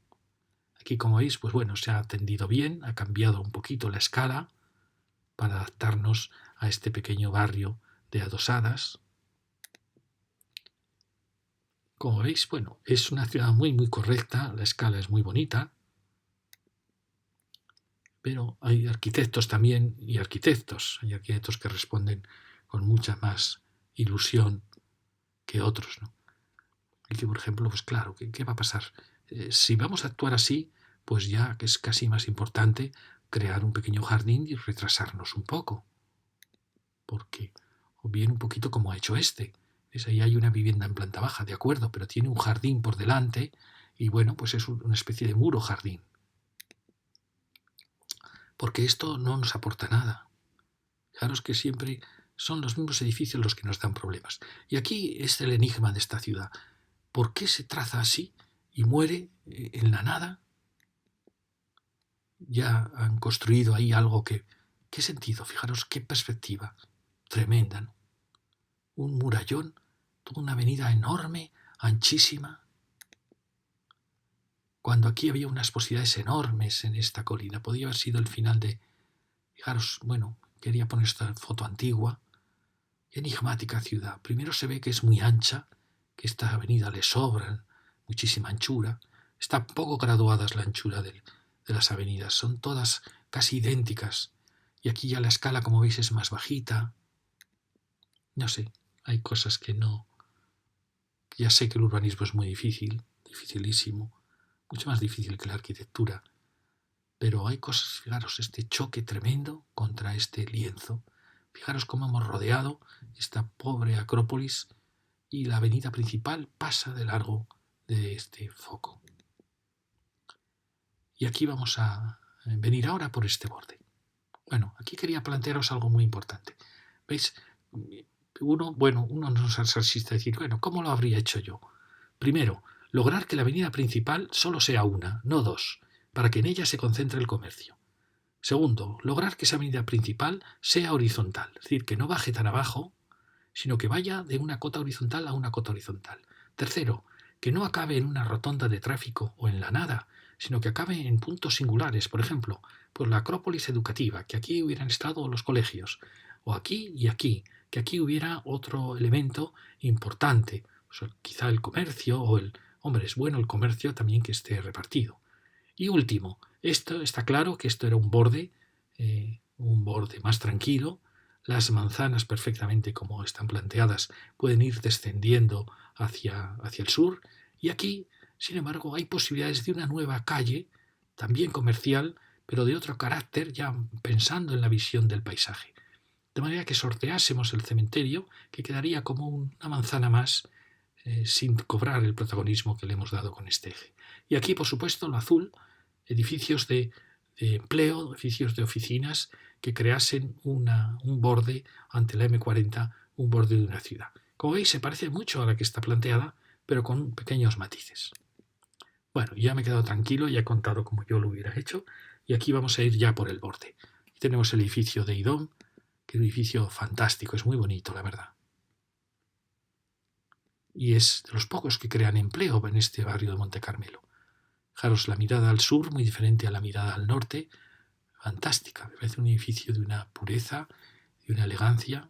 Aquí, como veis, pues bueno, se ha atendido bien, ha cambiado un poquito la escala para adaptarnos a este pequeño barrio de adosadas. Como veis, bueno, es una ciudad muy muy correcta, la escala es muy bonita, pero hay arquitectos también y arquitectos. Hay arquitectos que responden con mucha más ilusión que otros, ¿no? Y que, por ejemplo, pues claro, ¿qué va a pasar? Si vamos a actuar así, pues ya que es casi más importante crear un pequeño jardín y retrasarnos un poco. Porque, o bien un poquito como ha hecho este. ¿Ves? Ahí hay una vivienda en planta baja, de acuerdo, pero tiene un jardín por delante y bueno, pues es una especie de muro jardín. Porque esto no nos aporta nada. Fijaros que siempre son los mismos edificios los que nos dan problemas. Y aquí es el enigma de esta ciudad. ¿Por qué se traza así y muere en la nada? Ya han construido ahí algo que... ¿Qué sentido? Fijaros qué perspectiva tremenda, ¿no? Un murallón, toda una avenida enorme, anchísima, cuando aquí había unas posibilidades enormes en esta colina. Podía haber sido el final de... Fijaros, bueno, quería poner esta foto antigua. Qué enigmática ciudad. Primero se ve que es muy ancha, que esta avenida le sobra muchísima anchura. Está poco graduadas la anchura de las avenidas, son todas casi idénticas. Y aquí ya la escala, como veis, es más bajita. No sé, hay cosas que no... Ya sé que el urbanismo es muy difícil, dificilísimo, mucho más difícil que la arquitectura. Pero hay cosas, fijaros, este choque tremendo contra este lienzo. Fijaros cómo hemos rodeado esta pobre Acrópolis y la avenida principal pasa de largo de este foco. Y aquí vamos a venir ahora por este borde. Bueno, aquí quería plantearos algo muy importante. ¿Veis? Uno no se resiste a decir, bueno, ¿cómo lo habría hecho yo? Primero, lograr que la avenida principal solo sea una, no dos, para que en ella se concentre el comercio. Segundo, lograr que esa avenida principal sea horizontal, es decir, que no baje tan abajo, sino que vaya de una cota horizontal a una cota horizontal. Tercero, que no acabe en una rotonda de tráfico o en la nada, sino que acabe en puntos singulares, por ejemplo, pues la Acrópolis educativa, que aquí hubieran estado los colegios, o aquí y aquí, que aquí hubiera otro elemento importante, pues quizá el comercio o el... Hombre, es bueno el comercio también que esté repartido. Y último, esto está claro que esto era un borde más tranquilo. Las manzanas perfectamente como están planteadas pueden ir descendiendo hacia el sur y aquí, sin embargo, hay posibilidades de una nueva calle, también comercial, pero de otro carácter, ya pensando en la visión del paisaje. De manera que sorteásemos el cementerio, que quedaría como una manzana más, sin cobrar el protagonismo que le hemos dado con este eje. Y aquí, por supuesto, lo azul, edificios de empleo, edificios de oficinas que creasen un borde ante la M40, un borde de una ciudad. Como veis, se parece mucho a la que está planteada, pero con pequeños matices. Bueno, ya me he quedado tranquilo, ya he contado como yo lo hubiera hecho, y aquí vamos a ir ya por el borde. Aquí tenemos el edificio de IDOM, que es un edificio fantástico, es muy bonito, la verdad. Y es de los pocos que crean empleo en este barrio de Monte Carmelo. Fijaros, la mirada al sur, muy diferente a la mirada al norte, fantástica. Me parece un edificio de una pureza, de una elegancia.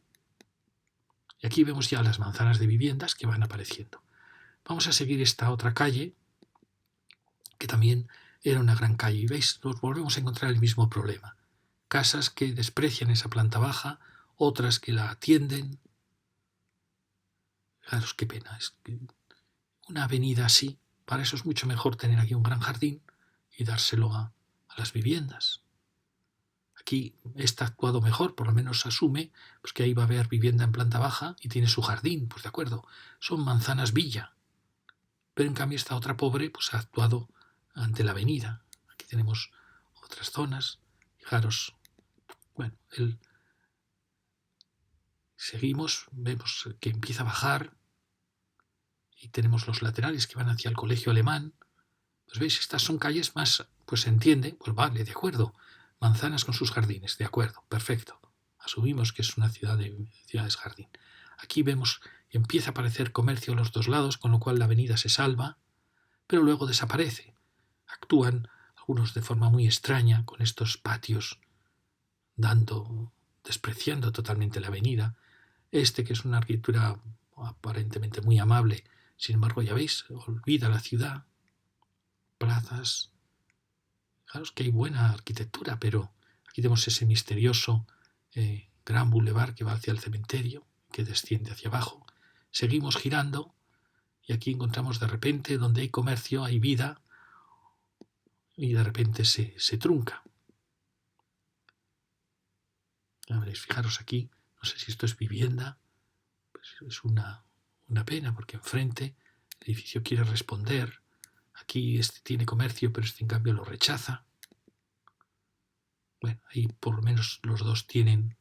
Y aquí vemos ya las manzanas de viviendas que van apareciendo. Vamos a seguir esta otra calle, que también era una gran calle. Y veis, nos volvemos a encontrar el mismo problema. Casas que desprecian esa planta baja, otras que la atienden. Fijaros qué pena. Es que una avenida así, para eso es mucho mejor tener aquí un gran jardín y dárselo a las viviendas. Aquí está actuado mejor, por lo menos asume pues que ahí va a haber vivienda en planta baja y tiene su jardín, pues de acuerdo, son manzanas villa. Pero en cambio esta otra pobre pues ha actuado ante la avenida. Aquí tenemos otras zonas. Fijaros, bueno, seguimos, vemos que empieza a bajar y tenemos los laterales que van hacia el colegio alemán. Pues veis, estas son calles más, pues se entiende, pues vale, de acuerdo. Manzanas con sus jardines, de acuerdo, perfecto. Asumimos que es una ciudad de ciudades jardín. Aquí vemos que empieza a aparecer comercio a los dos lados, con lo cual la avenida se salva, pero luego desaparece. Actúan algunos de forma muy extraña con estos patios, despreciando totalmente la avenida. Este, que es una arquitectura aparentemente muy amable, sin embargo, ya veis, olvida la ciudad, plazas. Fijaros que hay buena arquitectura, pero aquí tenemos ese misterioso gran bulevar que va hacia el cementerio, que desciende hacia abajo. Seguimos girando y aquí encontramos de repente donde hay comercio, hay vida y de repente se trunca. Ya veréis, fijaros aquí, no sé si esto es vivienda, pues es una pena porque enfrente el edificio quiere responder. Aquí este tiene comercio, pero este en cambio lo rechaza. Bueno, ahí por lo menos los dos tienen.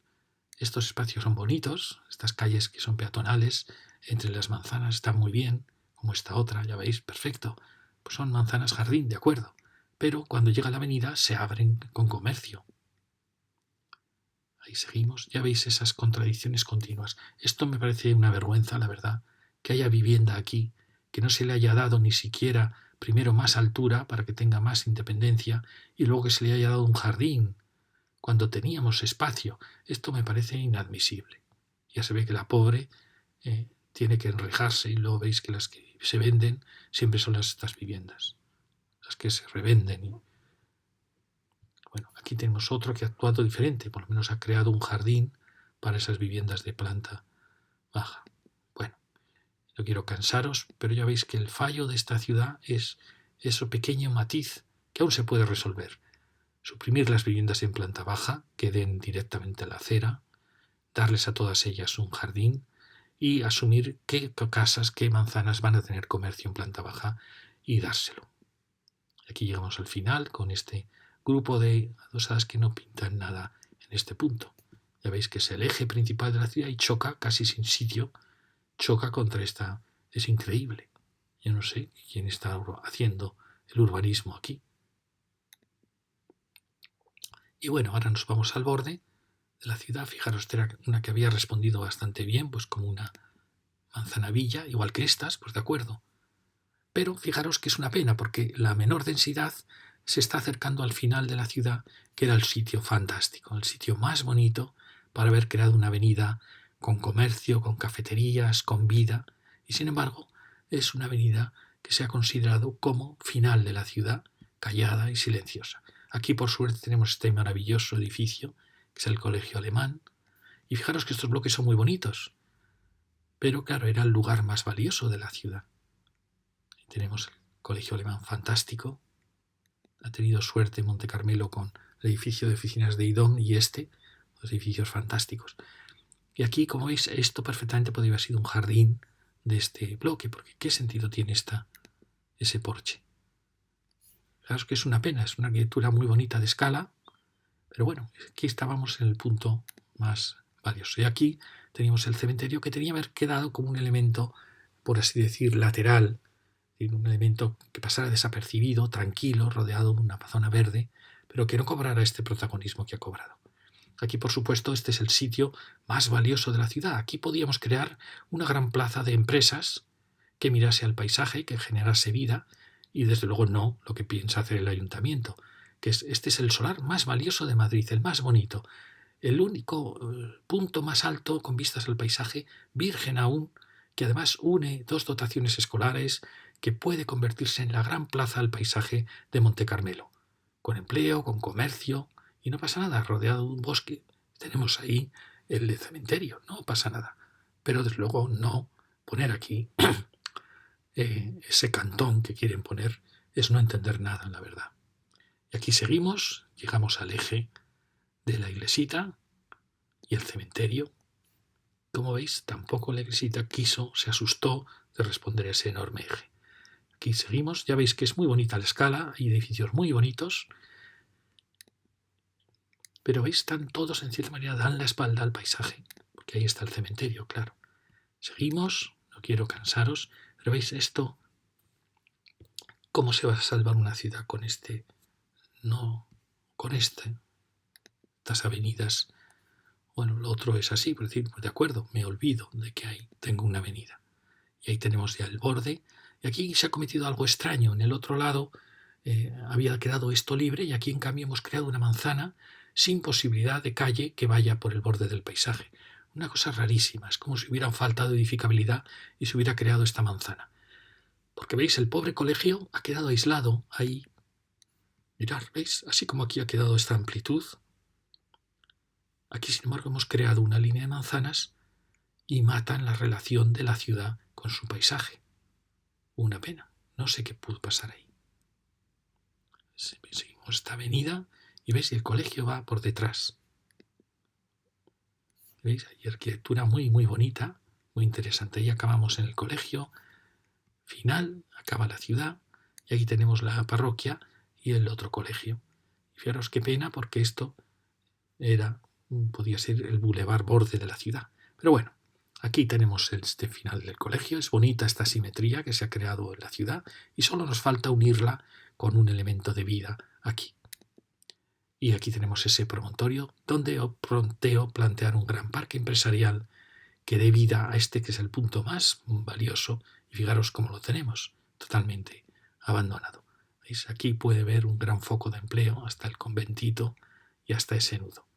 Estos espacios son bonitos, estas calles que son peatonales, entre las manzanas están muy bien, como esta otra, ya veis, perfecto. Pues son manzanas jardín, de acuerdo. Pero cuando llega la avenida se abren con comercio. Ahí seguimos, ya veis esas contradicciones continuas. Esto me parece una vergüenza, la verdad, que haya vivienda aquí, que no se le haya dado ni siquiera primero más altura para que tenga más independencia y luego que se le haya dado un jardín cuando teníamos espacio. Esto me parece inadmisible. Ya se ve que la pobre tiene que enrejarse y luego veis que las que se venden siempre son estas viviendas, las que se revenden. Bueno, aquí tenemos otro que ha actuado diferente, por lo menos ha creado un jardín para esas viviendas de planta baja. Bueno, no quiero cansaros, pero ya veis que el fallo de esta ciudad es ese pequeño matiz que aún se puede resolver. Suprimir las viviendas en planta baja, que den directamente a la acera, darles a todas ellas un jardín y asumir qué casas, qué manzanas van a tener comercio en planta baja y dárselo. Aquí llegamos al final con este grupo de adosadas que no pintan nada en este punto. Ya veis que es el eje principal de la ciudad y choca, casi sin sitio, choca contra esta. Es increíble. Yo no sé quién está haciendo el urbanismo aquí. Y bueno, ahora nos vamos al borde de la ciudad. Fijaros, era una que había respondido bastante bien, pues como una manzanavilla, igual que estas, pues de acuerdo. Pero fijaros que es una pena, porque la menor densidad se está acercando al final de la ciudad, que era el sitio fantástico, el sitio más bonito para haber creado una avenida con comercio, con cafeterías, con vida, y sin embargo es una avenida que se ha considerado como final de la ciudad, callada y silenciosa. Aquí por suerte tenemos este maravilloso edificio, que es el Colegio Alemán, y fijaros que estos bloques son muy bonitos, pero claro, era el lugar más valioso de la ciudad. Y tenemos el Colegio Alemán fantástico. Ha tenido suerte Monte Carmelo con el edificio de oficinas de IDOM y los edificios fantásticos. Y aquí, como veis, esto perfectamente podría haber sido un jardín de este bloque, porque ¿qué sentido tiene ese porche? Claro que es una pena, es una arquitectura muy bonita de escala, pero bueno, aquí estábamos en el punto más valioso. Y aquí teníamos el cementerio que tenía que haber quedado como un elemento, por así decir, lateral, un elemento que pasara desapercibido, tranquilo, rodeado de una zona verde, pero que no cobrara este protagonismo que ha cobrado. Aquí, por supuesto, este es el sitio más valioso de la ciudad. Aquí podíamos crear una gran plaza de empresas que mirase al paisaje, que generase vida, y desde luego no lo que piensa hacer el ayuntamiento, que este es el solar más valioso de Madrid, el más bonito, el único punto más alto con vistas al paisaje, virgen aún, que además une dos dotaciones escolares, que puede convertirse en la gran plaza del paisaje de Monte Carmelo, con empleo, con comercio, y no pasa nada, rodeado de un bosque. Tenemos ahí el cementerio, no pasa nada. Pero desde luego no poner aquí ese cantón que quieren poner es no entender nada, la verdad. Y aquí seguimos, llegamos al eje de la iglesita y el cementerio. Como veis, tampoco la iglesita se asustó de responder a ese enorme eje. Aquí seguimos, ya veis que es muy bonita la escala, hay edificios muy bonitos, pero veis, están todos en cierta manera, dan la espalda al paisaje, porque ahí está el cementerio, claro. Seguimos, no quiero cansaros, pero veis esto, cómo se va a salvar una ciudad con estas avenidas. Bueno, lo otro es así, por decir, pues de acuerdo, me olvido de que ahí tengo una avenida. Y ahí tenemos ya el borde. Y aquí se ha cometido algo extraño. En el otro lado había quedado esto libre y aquí en cambio hemos creado una manzana sin posibilidad de calle que vaya por el borde del paisaje. Una cosa rarísima. Es como si hubiera faltado edificabilidad y se hubiera creado esta manzana. Porque veis, el pobre colegio ha quedado aislado ahí. Mirad, ¿veis? Así como aquí ha quedado esta amplitud. Aquí, sin embargo, hemos creado una línea de manzanas y matan la relación de la ciudad con su paisaje. Una pena. No sé qué pudo pasar ahí. Seguimos esta avenida y veis, el colegio va por detrás. ¿Veis? Hay arquitectura muy, muy bonita, muy interesante. Ahí acabamos en el colegio. Final, acaba la ciudad. Y aquí tenemos la parroquia y el otro colegio. Y fijaros qué pena, porque esto podía ser el bulevar borde de la ciudad. Pero bueno, aquí tenemos este final del colegio. Es bonita esta simetría que se ha creado en la ciudad y solo nos falta unirla con un elemento de vida aquí. Y aquí tenemos ese promontorio donde planteo plantear un gran parque empresarial que dé vida a este que es el punto más valioso. Y fijaros cómo lo tenemos, totalmente abandonado. ¿Veis? Aquí puede ver un gran foco de empleo hasta el conventito y hasta ese nudo.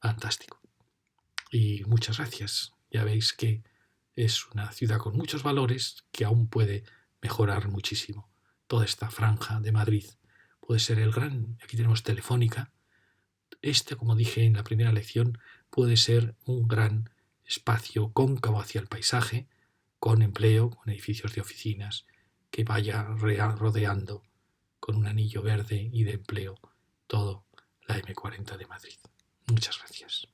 Fantástico. Y muchas gracias. Ya veis que es una ciudad con muchos valores que aún puede mejorar muchísimo. Toda esta franja de Madrid puede ser aquí tenemos Telefónica. Como dije en la primera lección, puede ser un gran espacio cóncavo hacia el paisaje, con empleo, con edificios de oficinas, que vaya rodeando con un anillo verde y de empleo todo la M40 de Madrid. Muchas gracias.